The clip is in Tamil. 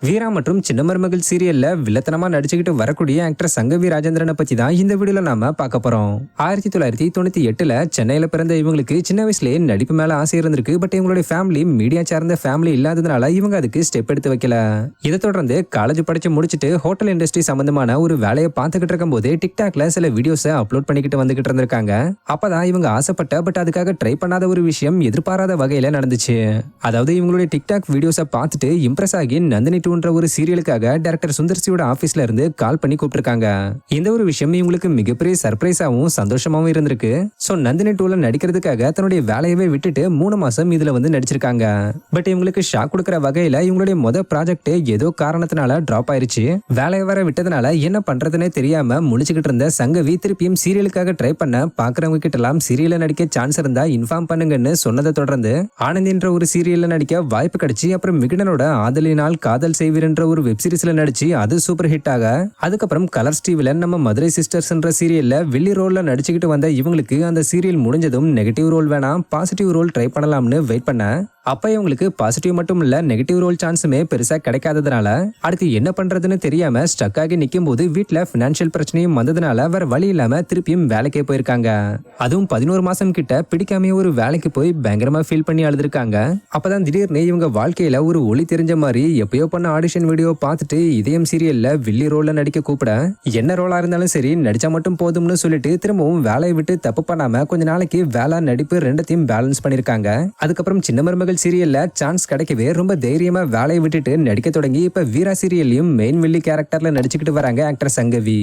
வீரா மற்றும் சின்ன மருமகள் சீரியல்ல வில்லத்தனமா நடிச்சுக்கிட்டு வரக்கூடிய ஆக்டர் சங்கவி ராஜேந்திரனை பத்தி தான் இந்த வீடியோல நாம பார்க்க போறோம். 1998ல சென்னையில பிறந்த இவங்களுக்கு சின்ன வயசுலயே நடிப்பு மேல ஆசை இருந்திருக்கு. பட் இவங்களுடைய ஃபேமிலி மீடியா சார்ந்த ஃபேமிலி இல்லாததுனால இவங்க அதுக்கு ஸ்டெப் எடுத்து வைக்கல. இதை தொடர்ந்து காலேஜ் படிச்சு முடிச்சுட்டு ஹோட்டல் இண்டஸ்ட்ரி சம்பந்தமான ஒரு வேலையை பார்த்துக்கிட்டு இருக்கும் போது டிக்டாக்ல சில வீடியோஸை அப்லோட் பண்ணிக்கிட்டு வந்துகிட்டு இருந்திருக்காங்க. அப்பதான் இவங்க ஆசைப்பட்ட பட் அதுக்காக ட்ரை பண்ணாத ஒரு விஷயம் எதிர்பாராத வகையில நடந்துச்சு. அதாவது இவங்களுடைய டிக்டாக் வீடியோஸை பார்த்துட்டு இம்ப்ரெஸ் ஆகி நந்தினி டூன்ற ஒரு சீரியலுக்காக டைரக்டர் சுந்தர்சியோட ஆபீஸ்ல இருந்து கால் பண்ணி கூப்பிட்டிருக்காங்க. இந்த ஒரு விஷயம் இவங்களுக்கு மிகப்பெரிய சர்ப்ரைஸாவும் சந்தோஷமாவும் இருந்திருக்கு. சோ நந்தினி டூல நடிக்கிறதுக்காக தன்னுடைய வேலையவே விட்டுட்டு 3 மாசம் இதுல வந்து நடிச்சிருக்காங்க. பட் இவங்களுக்கு ஷாக் கொடுக்கிற வகையில இவங்களுடைய மொதல் ப்ராஜெக்ட் ஏதோ காரணத்தினால டிராப் ஆயிருச்சு. வேலையை வர விட்டதுனால என்ன பண்றதுன்னே தெரியாம முழிச்சுக்கிட்டு இருந்த சங்கவி திருப்பியும் சீரியலுக்காக ட்ரை பண்ண பாக்குறவங்க கிட்ட எல்லாம் சீரியல்ல நடிக்க சான்ஸ் இருந்தா இன்ஃபார்ம் பண்ணுங்கன்னு சொன்னதை தொடர்ந்து ஆனந்தின்ற ஒரு சீரியல்ல நடிக்க வாய்ப்பு கிடைச்சி அப்புறம் விகடனோட ஆதலினால் காதல் செய்வீர்ன்ற ஒரு வெப் சீரிஸ்ல நடிச்சு அது சூப்பர் ஹிட் ஆக அதுக்கப்புறம் கலர்ஸ் டிவில நம்ம மதுரை சிஸ்டர்ஸ்ன்ற சீரியல்ல வில்லி ரோல்ல நடிச்சுக்கிட்டு வந்த இவங்களுக்கு அந்த சீரியல் முடிஞ்சதும் நெகட்டிவ் ரோல் வேணாம் பாசிட்டிவ் ரோல் ட்ரை பண்ணலாம்னு வெயிட் பண்ண அப்ப இவங்களுக்கு பாசிட்டிவ் மட்டும் இல்ல நெகட்டிவ் ரோல் சான்ஸுமே பெருசா கிடைக்காததுனால அடுத்து என்ன பண்றதுன்னு தெரியாம ஸ்டக் ஆகி நிக்கும் போது வீட்டுல பினான்சியல் பிரச்சனையும் வந்ததுனால வேற வழி இல்லாம திருப்பியும் வேலைக்கே போயிருக்காங்க. அதுவும் 11 மாசம் கிட்ட பிடிக்காம ஒரு வேலைக்கு போய் பயங்கரமா ஃபீல் பண்ணி அழுதுருக்காங்க. அப்பதான் திடீர்னு இவங்க வாழ்க்கையில ஒரு ஒளி தெரிஞ்ச மாதிரி எப்பயோ பண்ண ஆடிஷன் வீடியோ பார்த்துட்டு இதயம் சீரியல்ல வில்லி ரோல்ல நடிக்க கூப்பிட என்ன ரோலா இருந்தாலும் சரி நடிச்சா மட்டும் போதும்னு சொல்லிட்டு திரும்பவும் வேலையை விட்டு தப்பு பண்ணாம கொஞ்ச நாளைக்கு வேலை நடிப்பு ரெண்டத்தையும் பேலன்ஸ் பண்ணிருக்காங்க. அதுக்கப்புறம் சின்ன மருமகள் சீரியல்ல சான்ஸ் கிடைக்கவே ரொம்ப தைரியமா வேலையை விட்டுட்டு நடிக்க தொடங்கி இப்ப வீரா சீரியல்லையும் மெயின் வில்லி கேரக்டர்ல நடிச்சுக்கிட்டு வராங்க ஆக்டர் சங்கவி.